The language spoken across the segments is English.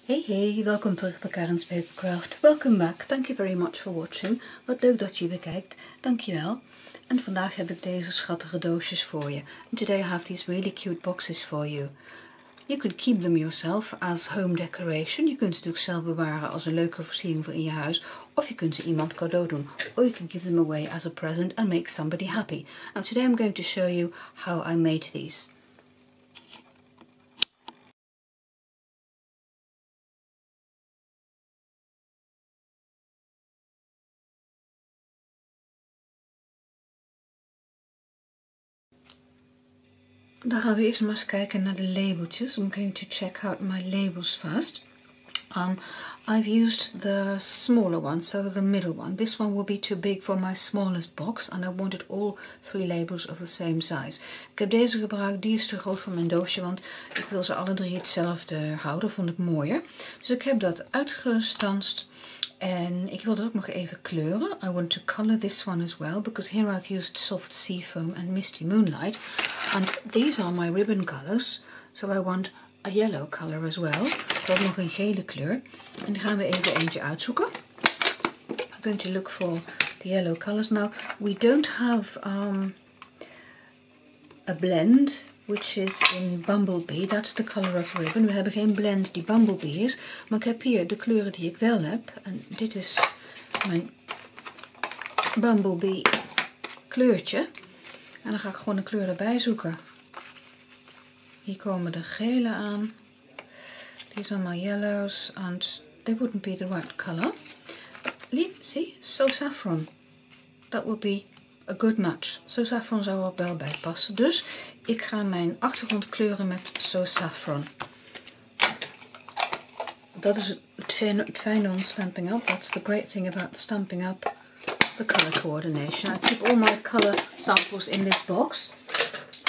Hey, welkom terug bij Karin's Papercraft. Welcome back. Thank you very much for watching. Wat leuk dat je bekijkt. Dankjewel. En vandaag heb ik deze schattige doosjes voor je. And today I have these really cute boxes for you. You could keep them yourself as home decoration. Je kunt ze natuurlijk zelf bewaren als een leuke versiering voor in je huis. Of je kunt ze iemand cadeau doen. Or you can give them away as a present and make somebody happy. And today I'm going to show you how I made these. Dan gaan we eerst maar eens kijken naar de labeltjes. I'm going to check out my labels first. I've used the smaller one, so the middle one. This one will be too big for my smallest box and I wanted all 3 labels of the same size. Ik heb deze gebruikt, die is te groot voor mijn doosje, want ik wil ze alle 3 hetzelfde houden, vond ik mooier. Dus ik heb dat uitgestanst. En ik wil dat ook nog even kleuren. I want to color this one as well, because here I've used soft sea foam and misty moonlight. And these are my ribbon colors. So I want a yellow color as well. Ik heb nog een gele kleur. En dan gaan we even eentje uitzoeken. I'm going to look for the yellow colors. Now, we don't have a blend, which is in Bumblebee. That's the color of ribbon. We hebben geen blend die Bumblebee is. Maar ik heb hier de kleuren die ik wel heb. En dit is mijn Bumblebee kleurtje. En dan ga ik gewoon een kleur erbij zoeken. Hier komen de gele aan. These are my yellows. And they wouldn't be the right color. See? So saffron. That would be a good match. So saffron zou er wel bij passen. Dus ik ga mijn achtergrond kleuren met So Saffron. Dat is het fijne aan Stampin' Up. That's the great thing about Stampin' Up. The color coordination. I keep all my color samples in this box.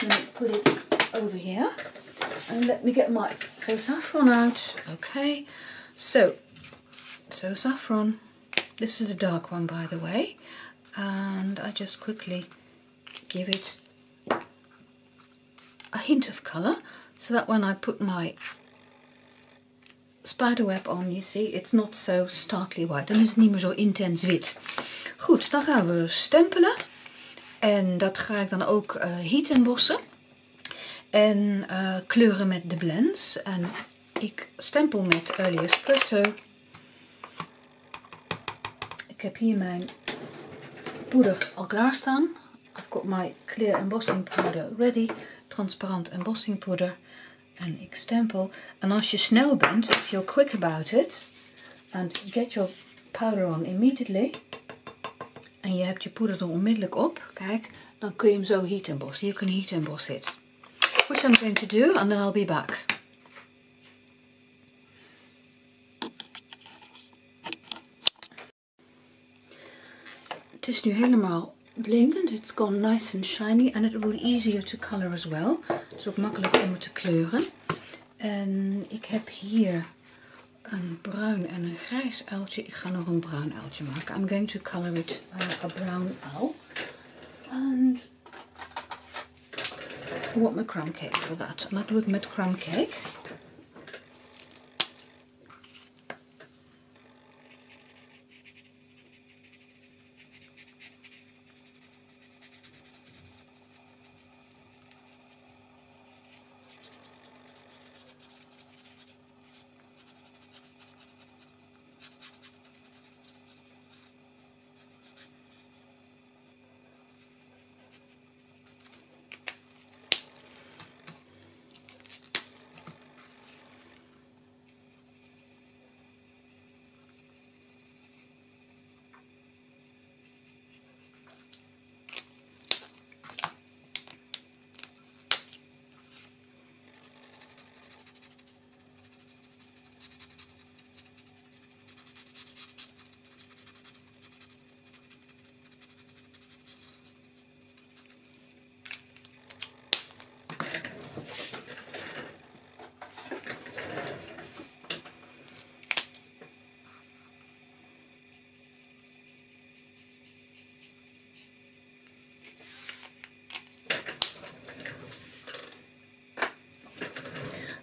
Let me put it over here. And let me get my So Saffron out. Okay. So Saffron. This is the dark one, by the way. And I just quickly give it a hint of colour, so that when I put my spiderweb on, you see, it's not so starkly white. Dan is het niet meer zo intens wit. Goed, dan gaan we stempelen. En dat ga ik dan ook heat embossen. En kleuren met de blends. En ik stempel met Early Espresso. Ik heb hier mijn poeder al klaarstaan. I've got my clear embossing powder ready. Transparant embossing poeder. En ik stempel. En als je snel bent, if you're quick about it, and get your powder on immediately, en je hebt je poeder er onmiddellijk op, kijk, dan kun je hem zo heat embossen. You can heat emboss it. Which I'm going to do, and then I'll be back. Het is nu helemaal blinkend. It's gone nice and shiny. And it will be easier to color as well. Het is ook makkelijk om het te kleuren. En ik heb hier een bruin en een grijs uiltje. Ik ga nog een bruin uiltje maken. I'm going to color it a brown owl. And I want my crumb cake for that. En dat doe ik met crumb cake.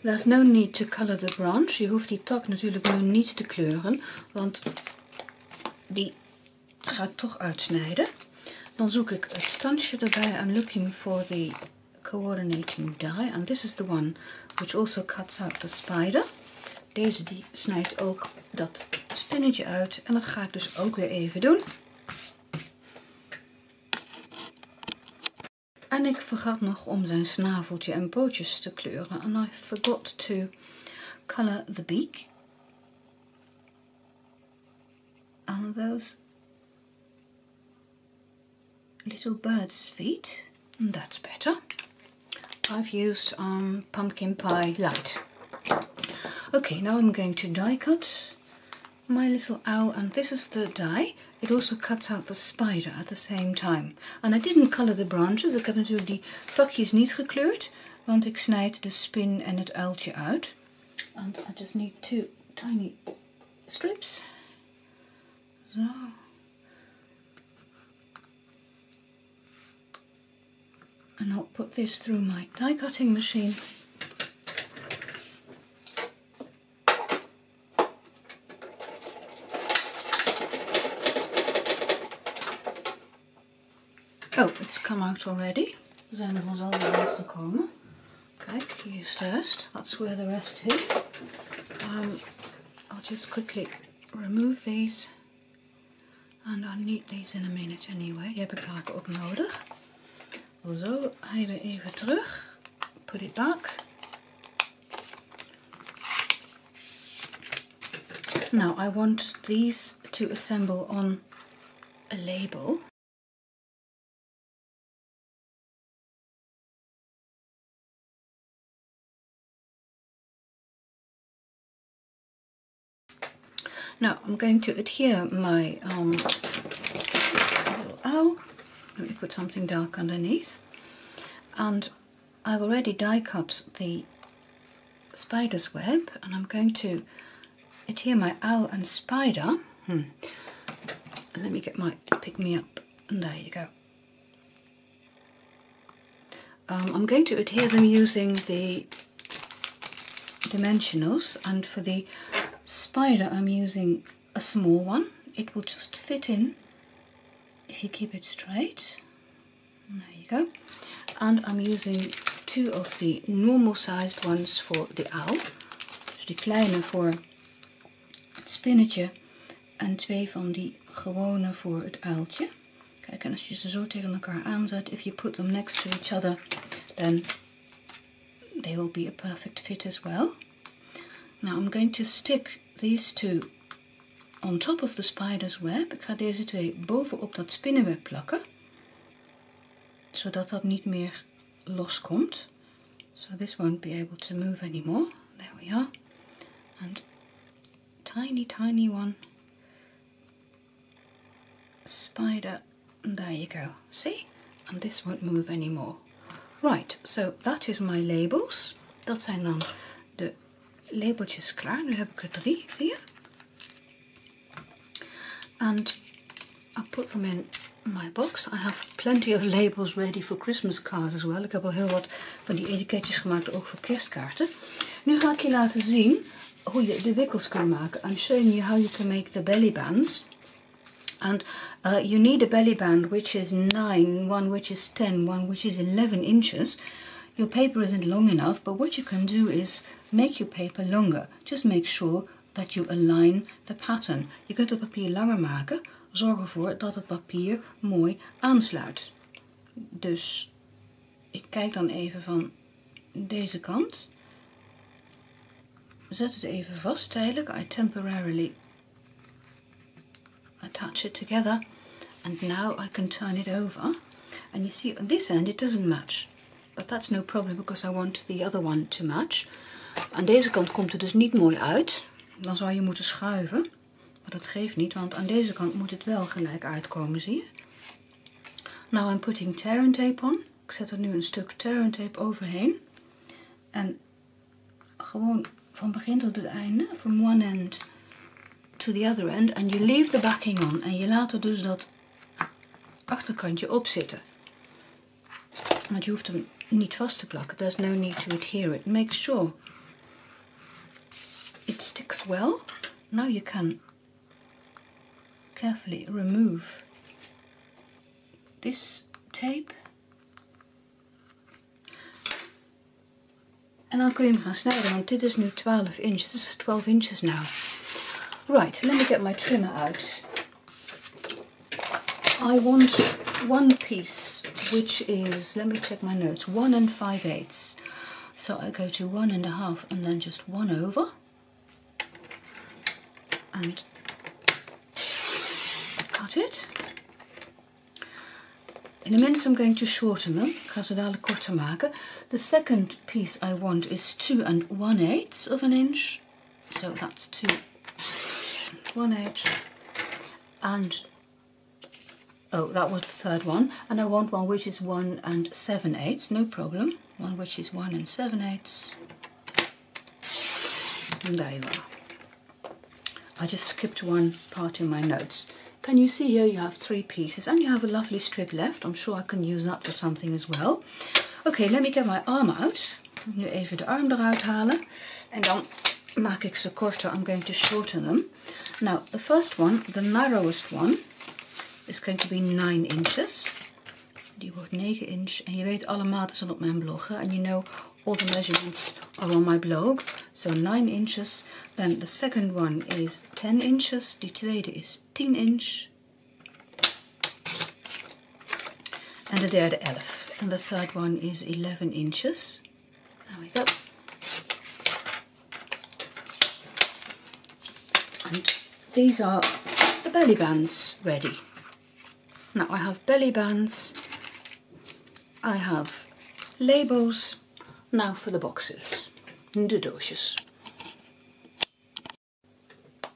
There's no need to color the branch. Je hoeft die tak natuurlijk nu niet te kleuren, want die ga ik toch uitsnijden. Dan zoek ik het standje erbij. I'm looking for the coordinating die. And this is the one which also cuts out the spider. Deze die snijdt ook dat spinnetje uit. En dat ga ik dus ook weer even doen. En ik vergat nog om zijn snaveltje en pootjes te kleuren. And I forgot to color the beak. And those little bird's feet. And that's better. I've used pumpkin pie light. Okay, now I'm going to die cut my little owl, and this is the die. It also cuts out the spider at the same time. And I didn't color the branches. Ik heb natuurlijk die takjes niet gekleurd, want ik snijd de spin en het uiltje uit. And I just need 2 tiny strips. Zo. And I'll put this through my die cutting machine. Oh, it's come out already. We zijn er vanzelf weer uitgekomen. Kijk, hier is de rest. That's where the rest is. I'll just quickly remove these. And I'll need these in a minute anyway. Die heb ik eigenlijk ook nodig. Zo, hij weer even terug. Put it back. Now I want these to assemble on a label. Now I'm going to adhere my little owl. Let me put something dark underneath. And I've already die cut the spider's web, and I'm going to adhere my owl and spider. Let me get my pick me up, and there you go. I'm going to adhere them using the dimensionals, and for the spider I'm using a small one. It will just fit in if you keep it straight. There you go. And I'm using 2 of the normal sized ones for the owl. Dus die kleine voor het spinnetje en 2 van die gewone voor het uiltje. Kijk, en als je ze zo tegen elkaar aanzet, if you put them next to each other, then they will be a perfect fit as well. Now I'm going to stick these 2 on top of the spider's web. Ik ga deze 2 bovenop dat spinnenweb plakken, zodat dat niet meer loskomt. So this won't be able to move anymore. There we are. And tiny one spider. And there you go. See? And this won't move anymore. Right, so that is my labels. Dat zijn dan de labeltjes klaar. Nu heb ik er 3, zie je? And I'll put them in my box. I have plenty of labels ready for Christmas cards as well. Ik heb al heel wat van die etiketjes gemaakt, ook voor kerstkaarten. Nu ga ik je laten zien hoe je de wikkels kunt maken. I'm showing you how you can make the belly bands. And you need a belly band which is 9, one which is 10, one which is 11 inches. Your paper isn't long enough, but what you can do is make your paper longer. Just make sure that you align the pattern. Je kunt het papier langer maken. Zorg ervoor dat het papier mooi aansluit. Dus ik kijk dan even van deze kant. Zet het even vast tijdelijk. I temporarily attach it together. And now I can turn it over. And you see on this end it doesn't match. But that's no problem because I want the other one to match. Aan deze kant komt het dus niet mooi uit. Dan zou je moeten schuiven. Maar dat geeft niet, want aan deze kant moet het wel gelijk uitkomen, zie je? Now I'm putting tear and tape on. Ik zet er nu een stuk tear and tape overheen. En gewoon van begin tot het einde. From one end to the other end. And you leave the backing on. En je laat er dus dat achterkantje op zitten. Want je hoeft hem niet vast te plakken. There's no need to adhere it. Make sure it sticks well. Now you can carefully remove this tape. En dan kun je hem gaan snijden, want dit is nu 12 inch. This is 12 inches now. Right, let me get my trimmer out. I want one piece, which is, let me check my notes, 1 5/8. So I go to 1 1/2 and then just 1 over. And cut it. In a minute I'm going to shorten them. Ik ga ze dadelijk korter maken. The second piece I want is 2 1/8 of an inch. So that's 2 1/8. And oh, that was the third one. And I want one which is 1 7/8. No problem. One which is 1 7/8. And there you are. I just skipped one part in my notes. Can you see here you have 3 pieces and you have a lovely strip left. I'm sure I can use that for something as well. Okay, let me get my arm out. Nu even de arm eruit halen. En dan maak ik ze korter. I'm going to shorten them. Now, the first one, the narrowest one, is going to be 9 inches. Die wordt 9 inch. En je weet, alle maten zijn op mijn blog. Hè? And you know all the measurements are on my blog. So 9 inches. Then the second one is 10 inches. Die tweede is 10 inch. En de derde 11. And the third one is 11 inches. There we go. And these are the belly bands ready. Now I have belly bands. I have labels. Now for the boxes. De doosjes.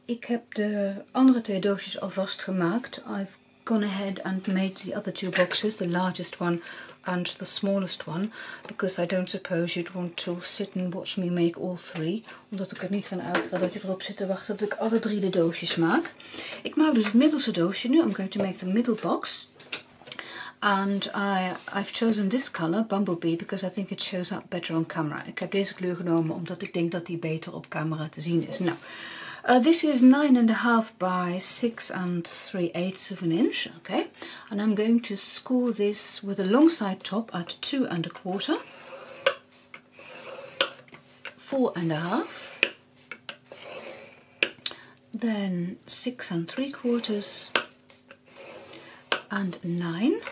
Ik heb de andere 2 doosjes alvast gemaakt. I've gone ahead and made the other 2 boxes, the largest one and the smallest one, because I don't suppose you'd want to sit and watch me make all 3. Omdat ik er niet van uitga dat je erop zit te wachten dat ik alle 3 de doosjes maak. Ik maak dus het middelste doosje nu. I'm going to make the middle box. And I've chosen this color, Bumblebee, because I think it shows up better on camera. Ik heb deze kleur genomen omdat ik denk dat die beter op camera te zien is. Nou, this is 9.5 by 6 3/8 of an inch, okay? And I'm going to score this with a long side top at 2 1/4, 4 1/2, then 6 3/4, and 9.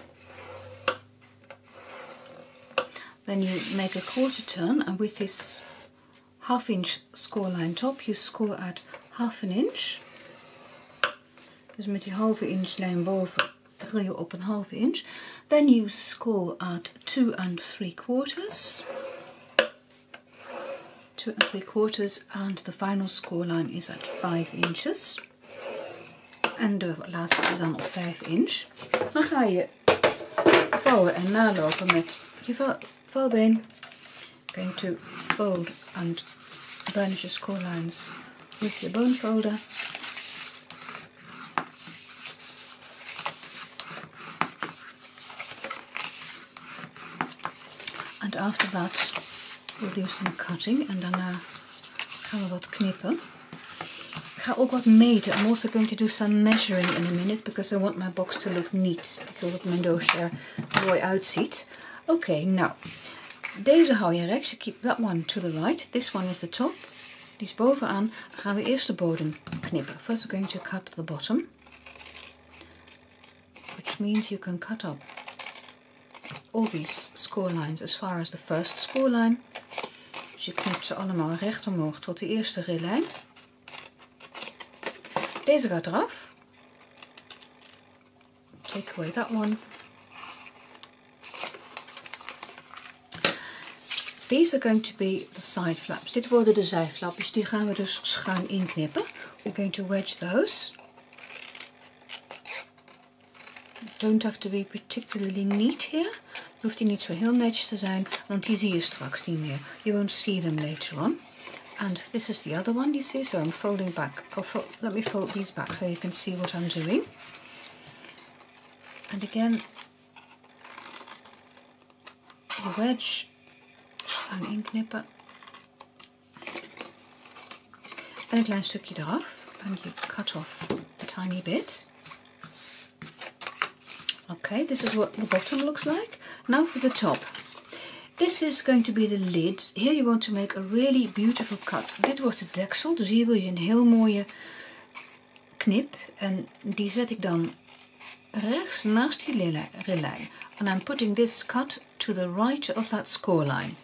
Then you make a quarter turn, and with this 1/2 inch score line top, you score at 1/2 inch. Dus met die 1/2 inch lijn boven ril je op een 1/2 inch. Then you score at 2 3/4. 2 3/4, and the final score line is at 5 inches. En de laatste is dan op 5 inch. Dan ga je vouwen en nalopen met je vouwbeen. Going to fold and burnish your score lines with your bone folder. And after that we'll do some cutting en daarna gaan we wat knippen. Ik ga ook wat meten. I'm also going to do some measuring in a minute because I want my box to look neat. Ik wil dat mijn doosje er mooi uitziet. Okay, now deze hou je rechts. You keep that one to the right. This one is the top. Die is bovenaan. Dan gaan we eerst de bodem knippen. First we're going to cut the bottom, which means you can cut up all these score lines as far as the first score line. Dus je knipt ze allemaal recht omhoog tot de eerste rillijn. Deze gaat eraf. Take away that one. These are going to be the side flaps. Dit worden de zijflapjes. Die gaan we dus schuin inknippen. We're going to wedge those. Don't have to be particularly neat here. Hoeft die niet zo heel netjes te zijn, want die zie je straks niet meer. You won't see them later on. And this is the other one, you see. So I'm folding back. Let me fold these back so you can see what I'm doing. And again, the wedge. Schuin inknippen. En een klein stukje eraf. And you cut off a tiny bit. Okay, this is what the bottom looks like. Now for the top. This is going to be the lid. Here you want to make a really beautiful cut. Dit wordt het deksel, dus hier wil je een heel mooie knip. En die zet ik dan rechts naast die rillijn. And I'm putting this cut to the right of that score line.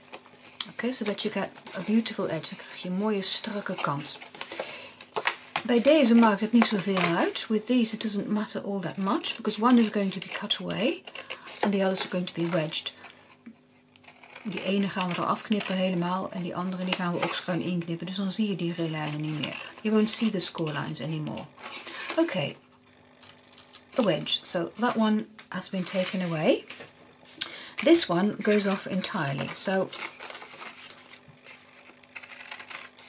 Okay, so that you get a beautiful edge. Dan krijg je een mooie strakke kant. Bij deze maakt het niet zoveel uit. With these it doesn't matter all that much. Because one is going to be cut away. And the others are going to be wedged. Die ene gaan we eraf knippen helemaal. En die andere die gaan we ook schuin inknippen. Dus dan zie je die rillijnen niet meer. You won't see the score lines anymore. Okay. A wedge. So that one has been taken away. This one goes off entirely. So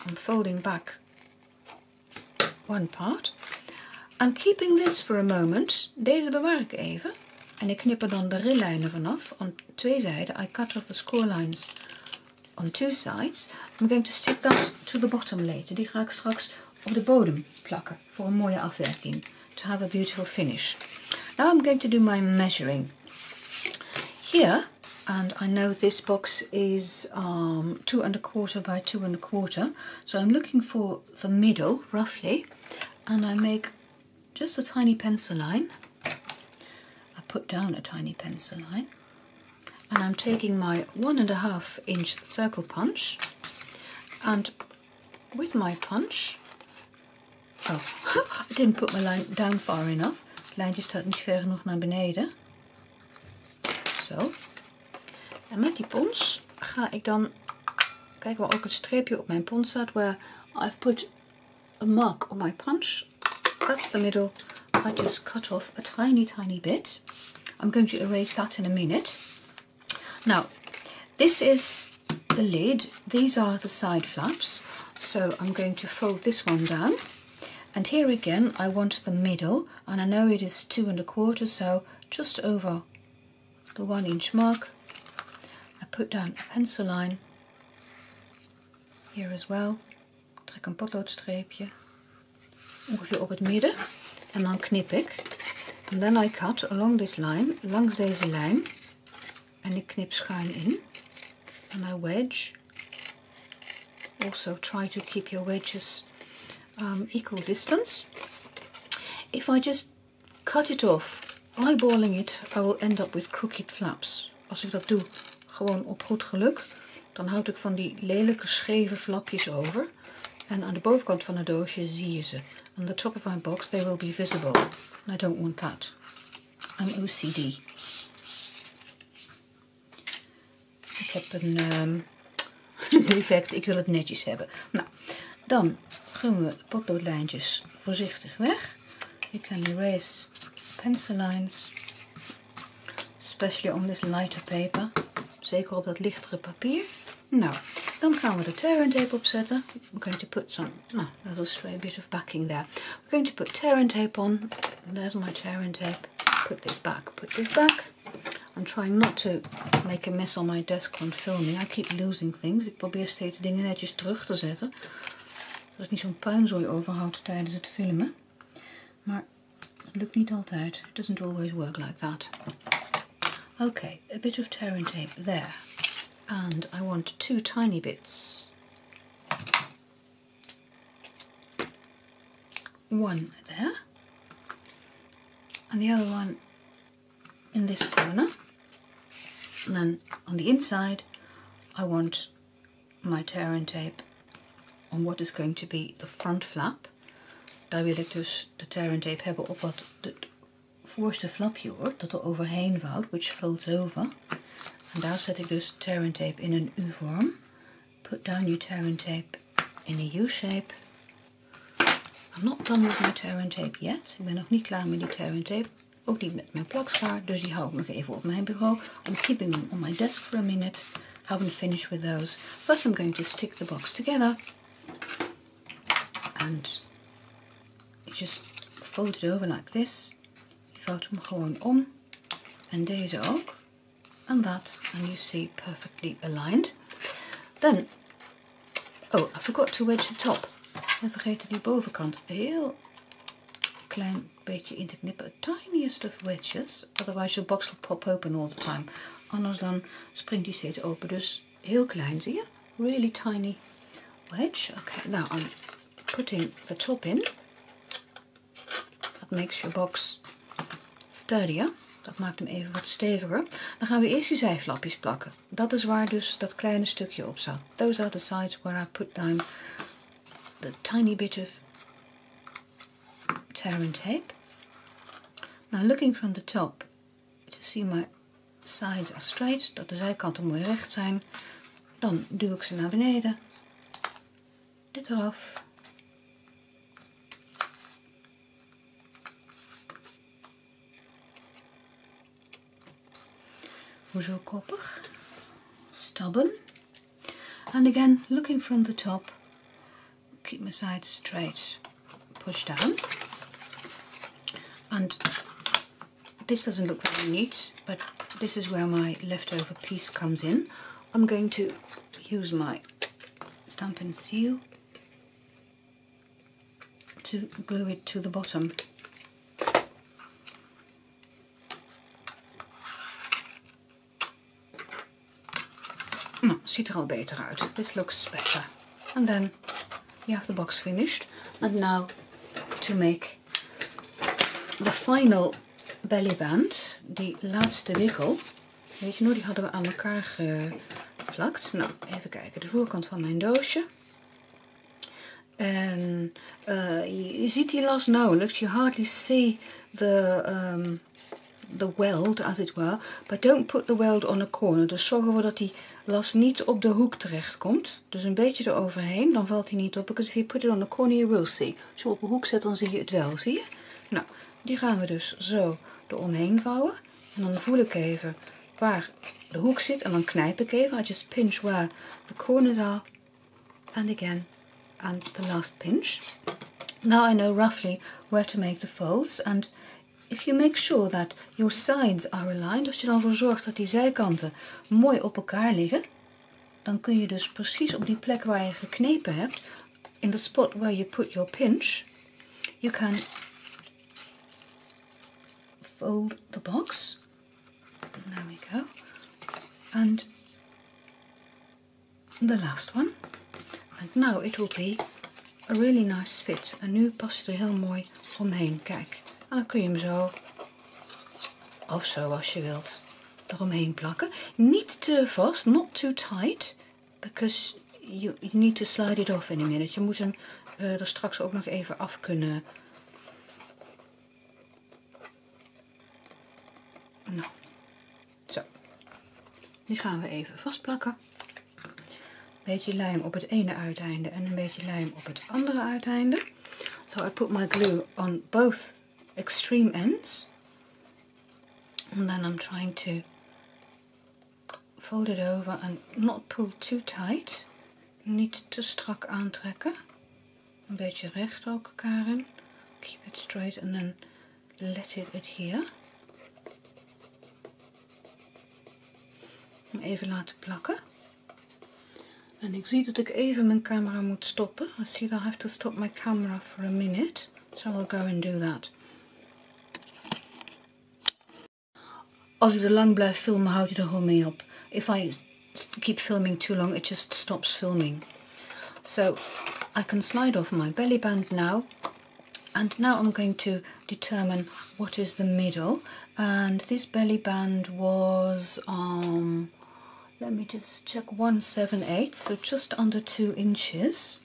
I'm folding back one part. I'm keeping this for a moment. Deze bewaar ik even. En ik knip er dan de rillijnen vanaf. Aan twee zijden. I cut off the score lines on two sides. I'm going to stick that to the bottom later. Die ga ik straks op de bodem plakken. Voor een mooie afwerking. To have a beautiful finish. Now I'm going to do my measuring. Here, and I know this box is 2 1/4 by 2 1/4. So I'm looking for the middle, roughly. And I make just a tiny pencil line. I put down a tiny pencil line. And I'm taking my 1.5 inch circle punch. And with my punch... Oh, I didn't put my line down far enough. Het lijntje staat niet ver genoeg naar beneden. Zo. En met die pons ga ik dan... Kijk waar ook het streepje op mijn pons staat. Where I've put a mark on my punch. That's the middle. I just cut off a tiny bit. I'm going to erase that in a minute. Now, this is the lid. These are the side flaps. So I'm going to fold this one down. And here again, I want the middle. And I know it is 2 1/4, so just over the 1 inch mark. I put down a pencil line. Here as well. Trek een potloodstreepje. Ongeveer op het midden. En dan knip ik. And then I cut along this line, langs deze lijn. En ik knip schuin in. And I wedge. Also try to keep your wedges equal distance. If I just cut it off, eyeballing it, I will end up with crooked flaps. Als ik dat doe, gewoon op goed geluk, dan houd ik van die lelijke scheve flapjes over. En aan de bovenkant van het doosje zie je ze. On the top of my box they will be visible. And I don't want that. I'm OCD. Ik heb een defect, ik wil het netjes hebben. Nou, dan gaan we de potloodlijntjes voorzichtig weg. You can erase pencil lines, especially on this lighter paper. Zeker op dat lichtere papier. Nou, dan gaan we de tear and tape opzetten. We're going to put some, there's a stray bit of backing there. We're going to put tear and tape on. There's my tear and tape. Put this back, put this back. I'm trying not to make a mess on my desk when filming. I keep losing things. Ik probeer steeds dingen netjes terug te zetten. Zodat ik niet zo'n puinzooi overhoud tijdens het filmen. Maar het lukt niet altijd. It doesn't always work like that. Okay, a bit of tear and tape there. And I want 2 tiny bits. One there. And the other one in this corner. And then on the inside I want my tear and tape on what is going to be the front flap. Daar wil ik dus de tear and tape hebben op wat het voorste flapje wordt, dat er overheen vouwt, which folds over. En daar zet ik dus tear and tape in een U-vorm. Put down your tear and tape in a U-shape. I'm not done with my tear and tape yet. Ik ben nog niet klaar met die tear and tape. Ook niet met mijn plakschaar, dus die hou ik nog even op mijn bureau. I'm keeping them on my desk for a minute. Haven't finished with those. First I'm going to stick the box together. And you just fold it over like this. Je vouwt hem gewoon om. En deze ook. And that, and you see perfectly aligned. Then, oh, I forgot to wedge the top. En vergeet die bovenkant heel klein beetje in te knippen. Tiniest of wedges. Otherwise your box will pop open all the time. Anders dan springt die steeds open. Dus heel klein, zie je? Really tiny wedge. Okay, now I'm putting the top in. That makes your box sturdier. Dat maakt hem even wat steviger. Dan gaan we eerst die zijflapjes plakken. Dat is waar dus dat kleine stukje op zat. Those are the sides where I put down the tiny bit of tear and tape. Now looking from the top to see my sides are straight, dat de zijkanten mooi recht zijn. Dan duw ik ze naar beneden. Dit eraf. Hoezo koppig? Stubborn. And again, looking from the top, keep my sides straight. Push down. And this doesn't look very neat, but this is where my leftover piece comes in. I'm going to use my Stampin' Seal to glue it to the bottom. Nou, ziet er al beter uit. This looks better. And then you have the box finished. And now to make the final belly band, die laatste wikkel. Weet je nog, die hadden we aan elkaar geplakt. Nou, even kijken. De voorkant van mijn doosje. En je ziet die las nauwelijks. You hardly see the weld, as it were. But don't put the weld on a corner. Dus zorg ervoor dat die las niet op de hoek terecht komt. Dus een beetje eroverheen, dan valt hij niet op. Because if you put it on a corner, you will see. Als je op een hoek zet, dan zie je het wel, zie je? Nou, die gaan we dus zo eromheen vouwen. En dan voel ik even waar de hoek zit. En dan knijp ik even. I just pinch where the corners are. And again. And the last pinch. Now I know roughly where to make the folds. And if you make sure that your sides are aligned, als je dan voor zorgt dat die zijkanten mooi op elkaar liggen, dan kun je dus precies op die plek waar je geknepen hebt, in the spot where you put your pinch, you can fold the box. There we go. And the last one. And now it will be a really nice fit. En nu past je er heel mooi omheen. Kijk. En dan kun je hem zo, of zo als je wilt, eromheen plakken. Niet te vast, not too tight, because you need to slide it off in a minute. Je moet hem er straks ook nog even af kunnen. Nou, zo. Die gaan we even vastplakken. Een beetje lijm op het ene uiteinde en een beetje lijm op het andere uiteinde. So I put my glue on both extreme ends, and then I'm trying to fold it over and not pull too tight. Niet te strak aantrekken. Een beetje recht ook, Karin. Keep it straight and then let it adhere. Even laten plakken. En ik zie dat ik even mijn camera moet stoppen. I see that I have to stop my camera for a minute. So I'll go and do that. Als ik er lang blijf filmen, houdt je er gewoon mee op. If I keep filming too long, it just stops filming. So I can slide off my belly band now. And now I'm going to determine what is the middle. And this belly band was, let me just check, 1/7/8, so just under 2 inches.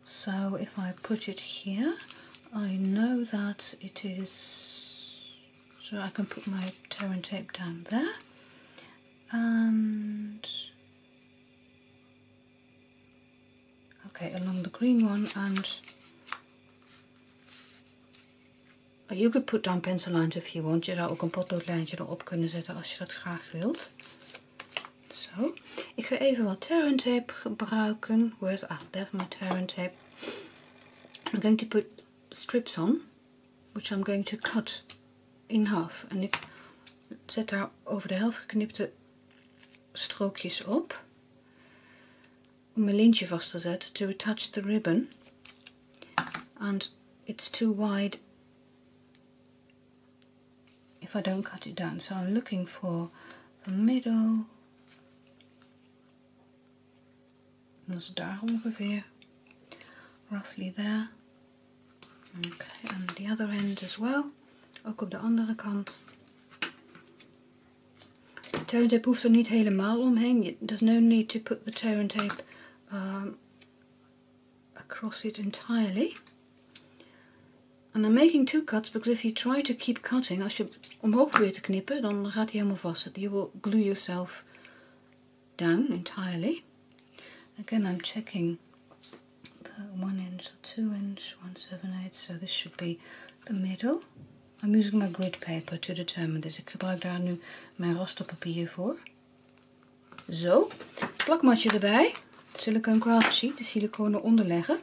So if I put it here, I know that it is, so I can put my tear and tape down there. And okay, along the green one, and you could put down pencil lines if you want. Je zou ook een potloodlijntje erop kunnen zetten als je dat graag wilt. Zo, ik ga even wat tear and tape gebruiken. There's my tear and tape. I'm going to put strips on, which I'm going to cut in half. En ik zet daar over de helft geknipte strookjes op. Om mijn lintje vast te zetten, to attach the ribbon. and it's too wide if I don't cut it down. So I'm looking for the middle. Dat is daar ongeveer. Roughly there. Okay, and the other end as well. Ook op de andere kant. De tearing tape hoeft er niet helemaal omheen. There's no need to put the tearing tape across it entirely. And I'm making two cuts because if you try to keep cutting, als je omhoog probeert te knippen, dan gaat hij helemaal vast. You will glue yourself down entirely. Again, I'm checking the 1 inch or 2 inch, 1/7/8, so this should be the middle. I'm using my grid paper to determine this. Ik gebruik daar nu mijn rasterpapier voor. Zo, plakmatje erbij. Silicone craft sheet, de siliconen eronder leggen.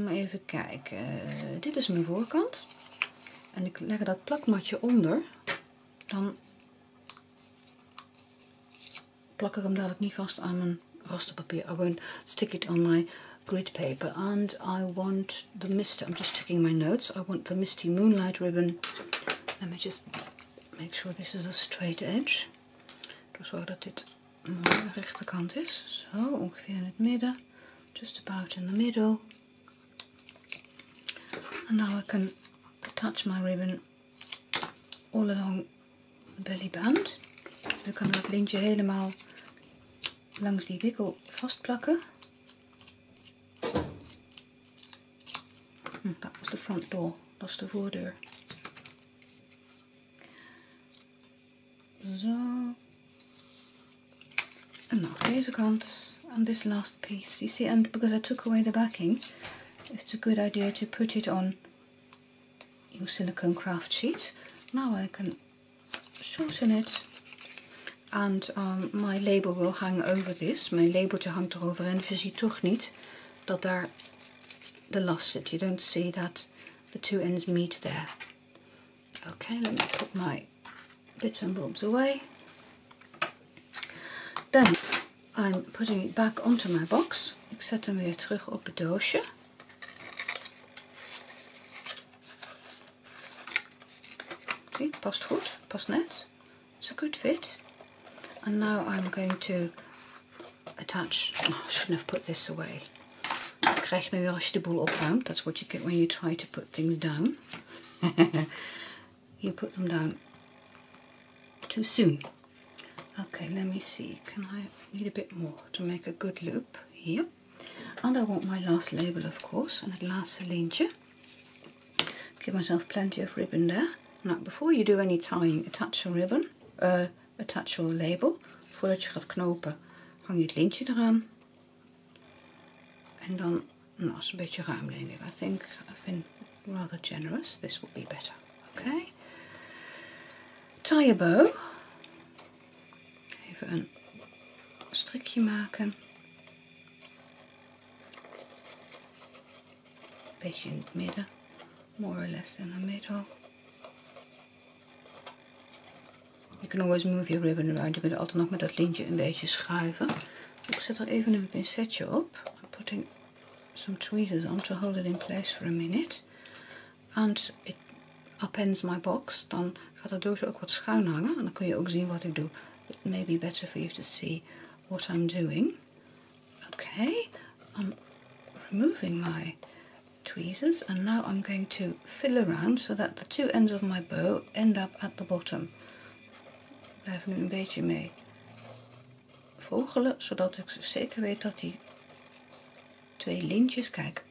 Even kijken, dit is mijn voorkant. En ik leg dat plakmatje onder. Dan plak ik hem dadelijk niet vast aan mijn rasterpapier. I won't stick it on my grid paper. And I want the misty, I'm just checking my notes. I want the misty moonlight ribbon. Let me just make sure this is a straight edge. Dus zorg dat dit de rechterkant is. Zo, ongeveer in het midden. Just about in the middle. And now I can attach my ribbon all along the belly band. Dan kan ik dat lintje helemaal langs die wikkel vastplakken. Dat is de front door, dat is de voordeur. Zo. En nog deze kant. And this last piece. You see, and because I took away the backing, it's a good idea to put it on your silicone craft sheet. Now I can shorten it. And my label will hang over this. Mijn labeltje hangt erover en je ziet toch niet dat daar de last zit. You don't see that the two ends meet there. Okay, let me put my bits and bobs away. Then I'm putting it back onto my box. Ik zet hem weer terug op het doosje. Zie, past goed, past net. It's a good fit. And now I'm going to attach. Oh, I shouldn't have put this away. Je krijgt nu weer als je de boel opruimt. That's what you get when you try to put things down. You put them down too soon. Okay, let me see. Can I need a bit more to make a good loop? Yep. And I want my last label, of course, and het laatste lintje. Give myself plenty of ribbon there. Now, before you do any tying, attach your ribbon. Attach your label. Voordat je gaat knopen, hang je het lintje eraan. En dan, nou, is een beetje ruim, denk ik. I think I've been rather generous. This will be better. Okay. Tie a bow. Even een strikje maken. Beetje in het midden. More or less in the middle. You can always move your ribbon around. Je kunt altijd nog met dat lintje een beetje schuiven. Ik zet er even een pincetje op. I'm putting some tweezers on to hold it in place for a minute. And it upends my box. Dan gaat het doosje ook wat schuin hangen. En dan kun je ook zien wat ik doe. It may be better for you to see what I'm doing. Okay, I'm removing my tweezers. And now I'm going to fill around so that the two ends of my bow end up at the bottom. Ik blijf nu een beetje mee vogelen, zodat ik zeker weet dat die twee lintjes, kijk,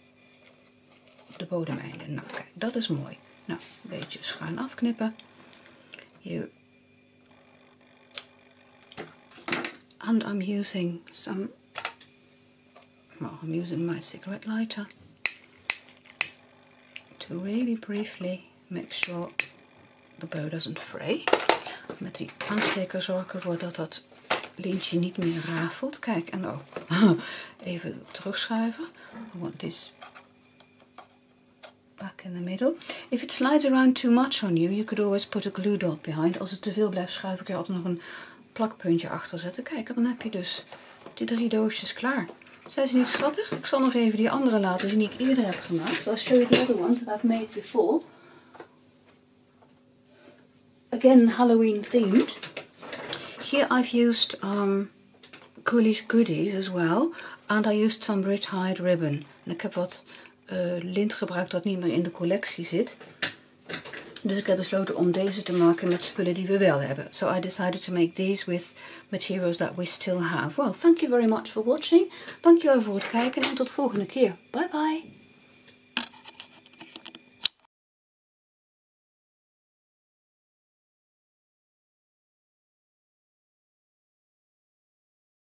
op de bodemeinden. Nou, kijk, dat is mooi. Nou, een beetje schuin afknippen. Hier. And I'm using some, well, I'm using my cigarette lighter to really briefly make sure the bow doesn't fray. Met die aansteker zorg ik ervoor dat dat lintje niet meer rafelt. Kijk, en oh, even terugschuiven. I want this back in the middle. If it slides around too much on you, you could always put a glue dot behind. Als het te veel blijft schuiven, kun je altijd nog een plakpuntje achter zetten. Kijk, dan heb je dus die 3 doosjes klaar. Zijn ze niet schattig? Ik zal nog even die andere laten zien die ik eerder heb gemaakt. I'll show you the other ones that I've made before. Again, Halloween themed. Here I've used coolish goodies as well. And I used some rich hide ribbon. En ik heb wat lint gebruikt dat niet meer in de collectie zit. Dus ik heb besloten om deze te maken met spullen die we wel hebben. So I decided to make these with materials that we still have. Well, thank you very much for watching. Dankjewel voor het kijken en tot de volgende keer. Bye bye.